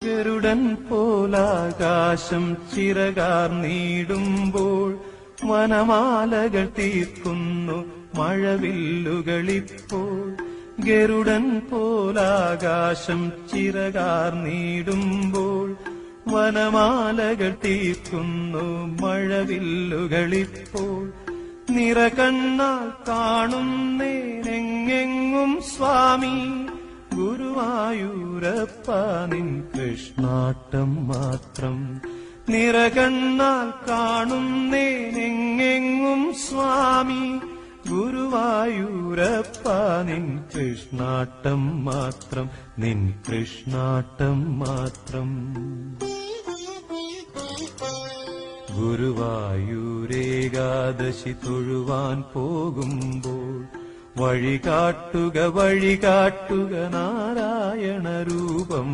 ഗരുഡൻ പോലാകാശം ചിറകാർന്നിടുമ്പോൾ വനമാലകൾ തീർക്കുന്നു മഴവില്ലുകളിപ്പോൾ. ഗരുഡൻ പോലാകാശം ചിറകാർന്നിടുമ്പോൾ വനമാലകൾ തീർക്കുന്നു മഴവില്ലുകളിപ്പോൾ. നിറകണ്ണാൽ കാണുന്നേനെങ്ങെങ്ങും സ്വാമി ഗുരുവായൂരപ്പ നിൻ കൃഷ്ണാട്ടം മാത്രം. നിറകണ്ണാൽ കാണുന്നേനെങ്ങെങ്ങും സ്വാമി ഗുരുവായൂരപ്പ നിൻ കൃഷ്ണാട്ടം മാത്രം, നിൻ കൃഷ്ണാട്ടം മാത്രം. ഗുരുവായൂരേകാദശി തൊഴുവാൻ പോകുമ്പോൾ വഴികാട്ടുക നാരായണ രൂപം.